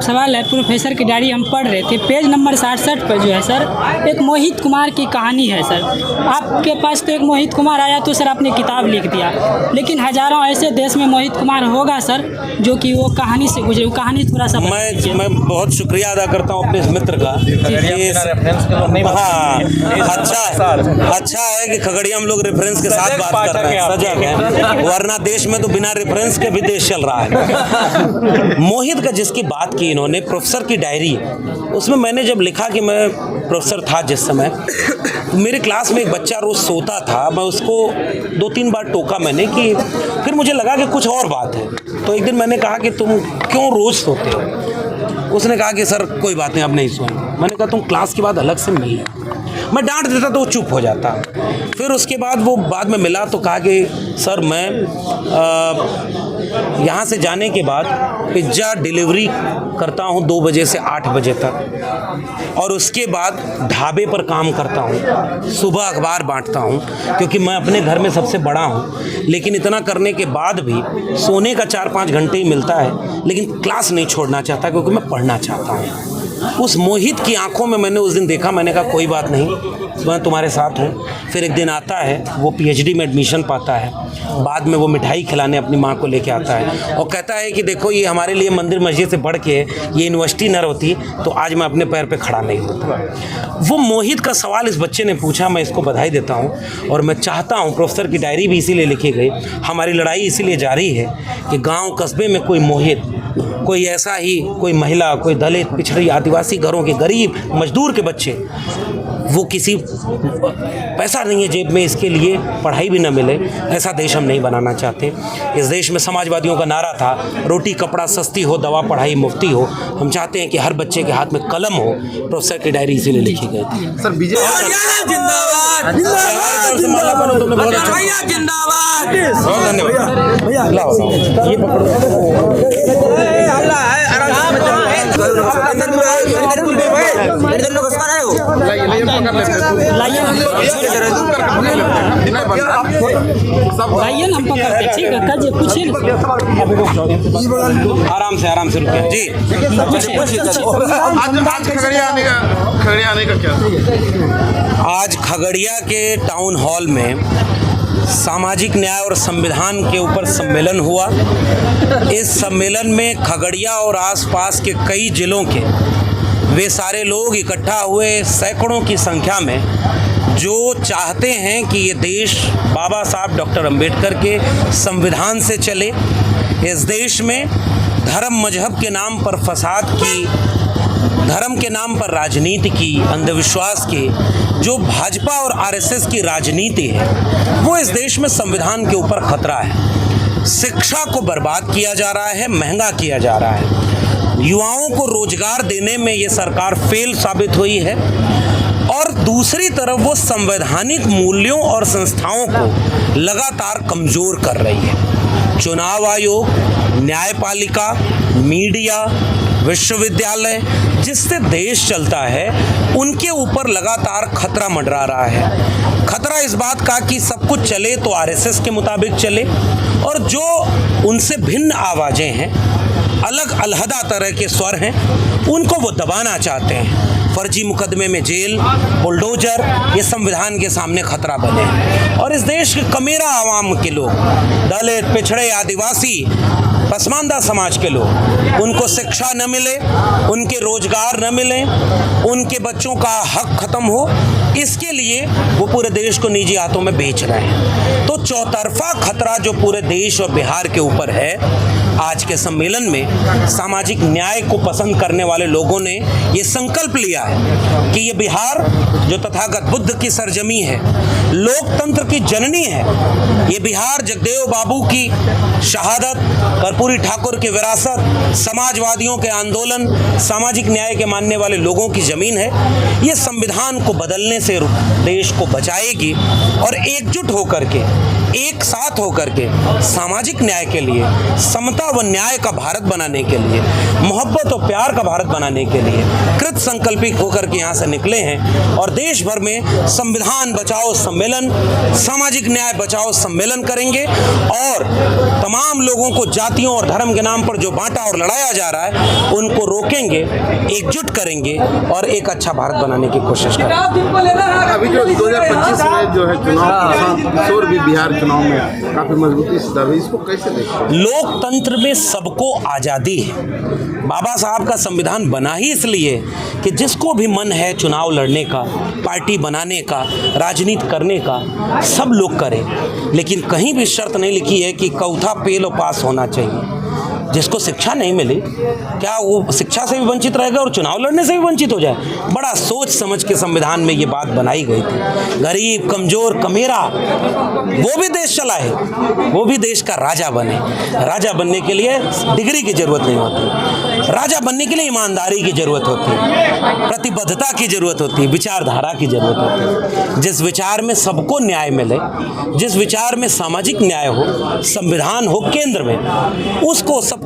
सवाल है, प्रोफेसर की डायरी हम पढ़ रहे थे, पेज नंबर 67 पर जो है सर एक मोहित कुमार की कहानी है सर। आपके पास तो एक मोहित कुमार आया तो सर आपने किताब लिख दिया, लेकिन हजारों ऐसे देश में मोहित कुमार होगा सर जो कि वो कहानी से गुजरे। वो कहानी थोड़ा सा मैं बहुत शुक्रिया अदा करता हूँ अपने इस मित्र का। हाँ, अच्छा है कि खगड़िया हम लोग रेफरेंस के साथ बात कर रहे हैं, सजग है, वरना देश में तो बिना रेफरेंस के भी देश चल रहा है। मोहित का जिसकी बात की इन्होंने, प्रोफेसर की डायरी, उसमें मैंने जब लिखा कि मैं प्रोफेसर था जिस समय, तो मेरे क्लास में एक बच्चा रोज़ सोता था, मैं उसको 2-3 बार टोका मैंने कि फिर मुझे लगा कि कुछ और बात है। तो एक दिन मैंने कहा कि तुम क्यों रोज़ सोते हो? उसने कहा कि सर कोई बात नहीं, अब नहीं सोएंगे। मैंने कहा तुम क्लास के बाद अलग से मिल। मैं डांट देता तो वो चुप हो जाता। फिर उसके बाद वो बाद में मिला तो कहा कि सर मैं यहाँ से जाने के बाद पिज्ज़ा डिलीवरी करता हूँ 2 बजे से 8 बजे तक, और उसके बाद ढाबे पर काम करता हूँ, सुबह अखबार बांटता हूँ, क्योंकि मैं अपने घर में सबसे बड़ा हूँ। लेकिन इतना करने के बाद भी सोने का 4-5 घंटे ही मिलता है, लेकिन क्लास नहीं छोड़ना चाहता क्योंकि मैं पढ़ना चाहता हूँ। उस मोहित की आंखों में मैंने उस दिन देखा, मैंने कहा कोई बात नहीं, मैं तुम्हारे साथ हूँ। फिर एक दिन आता है, वो PhD में एडमिशन पाता है, बाद में वो मिठाई खिलाने अपनी माँ को लेके आता है और कहता है कि देखो ये हमारे लिए मंदिर मस्जिद से बढ़ के ये यूनिवर्सिटी न होती तो आज मैं अपने पैर पे खड़ा नहीं होता। वो मोहित का सवाल इस बच्चे ने पूछा, मैं इसको बधाई देता हूँ। और मैं चाहता हूँ, प्रोफेसर की डायरी भी इसीलिए लिखी गई, हमारी लड़ाई इसीलिए जारी है कि गाँव कस्बे में कोई मोहित, कोई ऐसा ही कोई महिला, कोई दलित, पिछड़ी, आदिवासी घरों के गरीब मजदूर के बच्चे, वो किसी पैसा नहीं है जेब में, इसके लिए पढ़ाई भी न मिले, ऐसा देश हम नहीं बनाना चाहते। इस देश में समाजवादियों का नारा था, रोटी कपड़ा सस्ती हो, दवा पढ़ाई मुफ्ती हो। हम चाहते हैं कि हर बच्चे के हाथ में कलम हो। प्रोफेसर की डायरी इसीलिए लिखी गई थी। सर बीजेपी जिंदाबाद, बहुत धन्यवाद। ये आराम से रुकिए जी। आज खगड़िया आने का क्या? आज खगड़िया के टाउन हॉल में सामाजिक न्याय और संविधान के ऊपर सम्मेलन हुआ। इस सम्मेलन में खगड़िया और आसपास के कई जिलों के वे सारे लोग इकट्ठा हुए, सैकड़ों की संख्या में, जो चाहते हैं कि ये देश बाबा साहब डॉक्टर अंबेडकर के संविधान से चले। इस देश में धर्म मजहब के नाम पर फसाद की, धर्म के नाम पर राजनीति की, अंधविश्वास की, जो भाजपा और RSS की राजनीति है, वो इस देश में संविधान के ऊपर खतरा है। शिक्षा को बर्बाद किया जा रहा है, महंगा किया जा रहा है। युवाओं को रोजगार देने में ये सरकार फेल साबित हुई है, और दूसरी तरफ वो संवैधानिक मूल्यों और संस्थाओं को लगातार कमज़ोर कर रही है। चुनाव आयोग, न्यायपालिका, मीडिया, विश्वविद्यालय, जिससे देश चलता है, उनके ऊपर लगातार खतरा मंडरा रहा है। खतरा इस बात का कि सब कुछ चले तो RSS के मुताबिक चले, और जो उनसे भिन्न आवाज़ें हैं, अलग अलहदा तरह के स्वर हैं, उनको वो दबाना चाहते हैं। फर्जी मुकदमे में जेल, बुलडोजर, ये संविधान के सामने खतरा बने हैं। और इस देश के कमेरा आवाम के लोग, दलित, पिछड़े, आदिवासी, पसमानदा समाज के लोग, उनको शिक्षा न मिले, उनके रोजगार न मिले, उनके बच्चों का हक खत्म हो, इसके लिए वो पूरे देश को निजी हाथों में बेच रहे हैं। तो चौतरफा खतरा जो पूरे देश और बिहार के ऊपर है, आज के सम्मेलन में सामाजिक न्याय को पसंद करने वाले लोगों ने ये संकल्प लिया है कि ये बिहार जो तथागत बुद्ध की सरजमी है, लोकतंत्र की जननी है, ये बिहार जगदेव बाबू की शहादत, कर्पूरी ठाकुर की विरासत, समाजवादियों के आंदोलन, सामाजिक न्याय के मानने वाले लोगों की ज़मीन है। ये संविधान को बदलने से देश को बचाएगी, और एकजुट होकर के, एक साथ होकर के सामाजिक न्याय के लिए, समता व न्याय का भारत बनाने के लिए, मोहब्बत और प्यार का भारत बनाने के लिए कृत संकल्पित होकर के यहाँ से निकले हैं और देश भर में संविधान बचाओ सम्मेलन, सामाजिक न्याय बचाओ सम्मेलन करेंगे और तमाम लोगों को जातियों और धर्म के नाम पर जो बांटा और लड़ाया जा रहा है उनको रोकेंगे, एकजुट करेंगे और एक अच्छा भारत बनाने की कोशिश करेंगे। अभी जो 2025 में जो है चुनाव, प्रशांत किशोर भी बिहार चुनाव में काफी मजबूती से दर, इसको कैसे देखते हैं? लोकतंत्र में सबको आज़ादी है। बाबा साहब का संविधान बना ही इसलिए कि जिसको भी मन है चुनाव लड़ने का, पार्टी बनाने का, राजनीति करने का, सब लोग करें, लेकिन कहीं भी शर्त नहीं लिखी है कि चौथा फेल और पास होना चाहिए। जिसको शिक्षा नहीं मिली क्या वो शिक्षा से भी वंचित रहेगा और चुनाव लड़ने से भी वंचित हो जाए? बड़ा सोच समझ के संविधान में ये बात बनाई गई थी। गरीब, कमजोर, कमेरा वो भी देश चलाए, वो भी देश का राजा बने। राजा बनने के लिए डिग्री की जरूरत नहीं होती, राजा बनने के लिए ईमानदारी की जरूरत होती है, प्रतिबद्धता की जरूरत होती है, विचारधारा की जरूरत होती है। जिस विचार में सबको न्याय मिले, जिस विचार में सामाजिक न्याय हो, संविधान हो केंद्र में, उसको सबको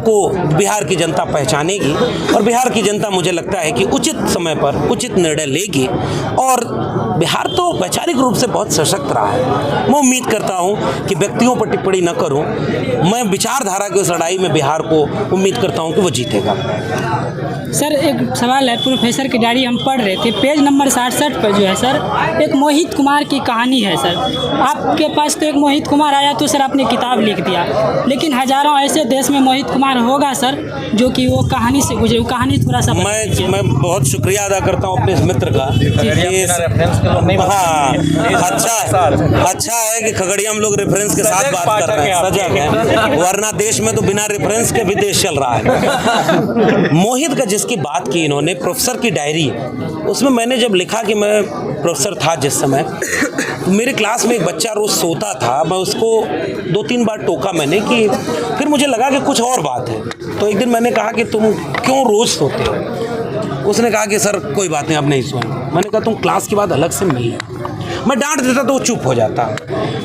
बिहार की जनता पहचानेगी और बिहार की जनता मुझे लगता है कि उचित समय पर उचित निर्णय लेगी। और बिहार तो वैचारिक रूप से बहुत सशक्त रहा है। मैं उम्मीद करता हूं कि व्यक्तियों पर टिप्पणी न करूं, मैं विचारधारा की उस लड़ाई में बिहार को उम्मीद करता हूं कि वो जीतेगा। सर एक सवाल है, प्रोफेसर की डायरी हम पढ़ रहे थे, पेज नंबर 67 पर जो है सर एक मोहित कुमार की कहानी है। सर आपके पास तो एक मोहित कुमार आया तो सर आपने किताब लिख दिया, लेकिन हजारों ऐसे देश में मोहित कुमार होगा सर जो कि वो कहानी से गुजरे। वो कहानी थोड़ा सा मैं बहुत शुक्रिया अदा करता हूँ अपने इस मित्र का। हाँ, अच्छा है कि खगड़िया हम लोग रेफरेंस के साथ बात कर रहे हैं, सजग है, वरना देश में तो बिना रेफरेंस के भी देश चल रहा है। मोहित का जिसकी बात की इन्होंने, प्रोफेसर की डायरी, उसमें मैंने जब लिखा कि मैं प्रोफेसर था जिस समय, तो मेरे क्लास में एक बच्चा रोज़ सोता था, मैं उसको 2-3 बार टोका मैंने कि फिर मुझे लगा कि कुछ और बात है। तो एक दिन मैंने कहा कि तुम क्यों रोज़ सोते हो? उसने कहा कि सर कोई बात नहीं, अब नहीं सोएंगे। मैंने कहा तुम क्लास के बाद अलग से मिल। मैं डांट देता तो वो चुप हो जाता।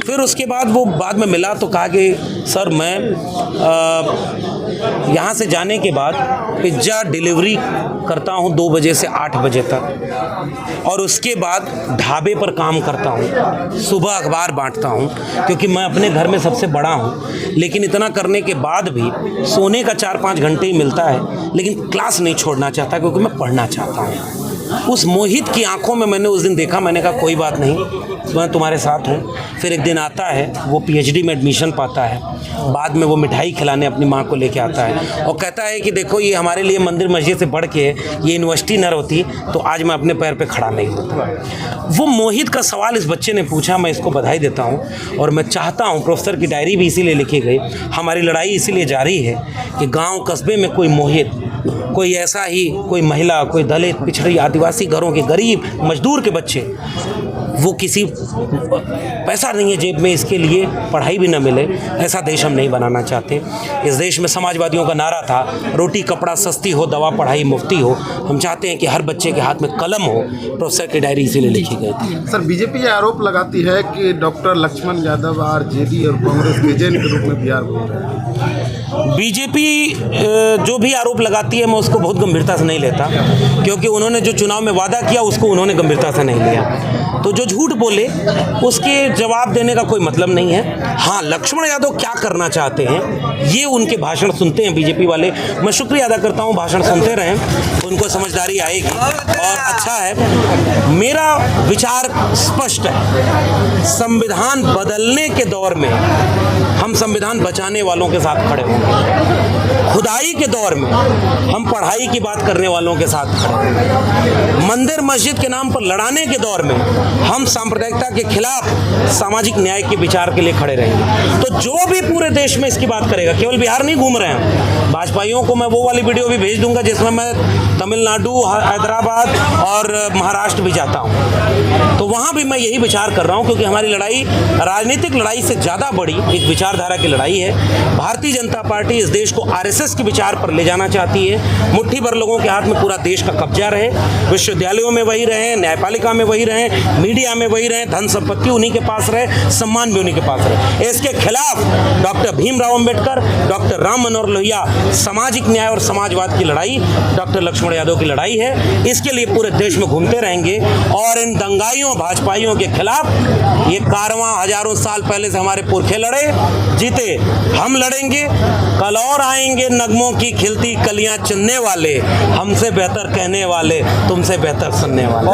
फिर उसके बाद वो बाद में मिला तो कहा कि सर मैं यहाँ से जाने के बाद पिज्ज़ा डिलीवरी करता हूँ 2 बजे से 8 बजे तक, और उसके बाद ढाबे पर काम करता हूँ, सुबह अखबार बांटता हूँ, क्योंकि मैं अपने घर में सबसे बड़ा हूँ। लेकिन इतना करने के बाद भी सोने का 4-5 घंटे ही मिलता है, लेकिन क्लास नहीं छोड़ना चाहता क्योंकि मैं पढ़ना चाहता हूँ। उस मोहित की आंखों में मैंने उस दिन देखा, मैंने कहा कोई बात नहीं, मैं तुम्हारे साथ हूँ। फिर एक दिन आता है, वो PhD में एडमिशन पाता है, बाद में वो मिठाई खिलाने अपनी माँ को लेके आता है और कहता है कि देखो ये हमारे लिए मंदिर मस्जिद से बढ़ के ये यूनिवर्सिटी न होती तो आज मैं अपने पैर पे खड़ा नहीं होता। वो मोहित का सवाल इस बच्चे ने पूछा, मैं इसको बधाई देता हूँ। और मैं चाहता हूँ, प्रोफेसर की डायरी भी इसीलिए लिखी गई, हमारी लड़ाई इसीलिए जारी है कि गाँव कस्बे में कोई मोहित, कोई ऐसा ही कोई महिला, कोई दलित, पिछड़ी, आदिवासी घरों के गरीब मजदूर के बच्चे, वो किसी पैसा नहीं है जेब में, इसके लिए पढ़ाई भी न मिले, ऐसा देश हम नहीं बनाना चाहते। इस देश में समाजवादियों का नारा था रोटी कपड़ा सस्ती हो, दवा पढ़ाई मुफ्ती हो। हम चाहते हैं कि हर बच्चे के हाथ में कलम हो। प्रोफेसर की डायरी इसीलिए लिखी गई थी। सर बीजेपी ये आरोप लगाती है कि डॉक्टर लक्ष्मण यादव RJD और कांग्रेस के एजेंट के रूप में बिहार घूम रहे हैं। बीजेपी जो भी आरोप लगाती है मैं उसको बहुत गंभीरता से नहीं लेता, क्योंकि उन्होंने जो चुनाव में वादा किया उसको उन्होंने गंभीरता से नहीं लिया। तो जो झूठ बोले उसके जवाब देने का कोई मतलब नहीं है। हाँ, लक्ष्मण यादव क्या करना चाहते हैं ये उनके भाषण सुनते हैं बीजेपी वाले, मैं शुक्रिया अदा करता हूँ, भाषण सुनते रहें, उनको समझदारी आएगी और अच्छा है। मेरा विचार स्पष्ट है, संविधान बदलने के दौर में हम संविधान बचाने वालों के साथ खड़े होंगे, खुदाई के दौर में हम पढ़ाई की बात करने वालों के साथ खड़े होंगे, मंदिर मस्जिद के नाम पर लड़ाने के दौर में हम सांप्रदायिकता के खिलाफ सामाजिक न्याय के विचार के लिए खड़े रहेंगे। तो जो भी पूरे देश में इसकी बात करेगा, केवल बिहार नहीं घूम रहे हैं, भाजपाइयों को मैं वो वाली वीडियो भी भेज दूंगा जिसमें मैं तमिलनाडु, हैदराबाद और महाराष्ट्र भी जाता हूँ, तो वहाँ भी मैं यही विचार कर रहा हूँ, क्योंकि हमारी लड़ाई राजनीतिक लड़ाई से ज़्यादा बड़ी एक विचार विचारधारा की लड़ाई है। भारतीय जनता पार्टी इस देश को आरएसएस के विचार पर ले जाना चाहती है। मुट्ठी भर लोगों के हाथ में पूरा देश का कब्जा रहे, विश्वविद्यालयों में वही रहे, न्यायपालिका में वही रहे, मीडिया में वही रहे, धन संपत्ति उन्हीं के पास रहे, सम्मान भी उन्हीं के पास रहे। इसके खिलाफ डॉक्टर भीमराव अंबेडकर, डॉक्टर राम मनोहर लोहिया सामाजिक न्याय और समाजवाद की लड़ाई, डॉक्टर लक्ष्मण यादव की लड़ाई है। इसके लिए पूरे देश में घूमते रहेंगे और इन दंगाइयों भाजपाइयों के खिलाफ ये कारवां हजारों साल पहले से हमारे पुरखे लड़े, जीते, हम लड़ेंगे। कल और आएंगे नगमों की खिलती कलियां चुनने वाले, हमसे बेहतर कहने वाले, तुमसे बेहतर सुनने वाले।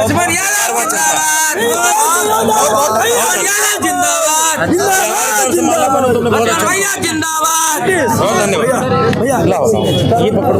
बहुत धन्यवाद। ये पकड़ो।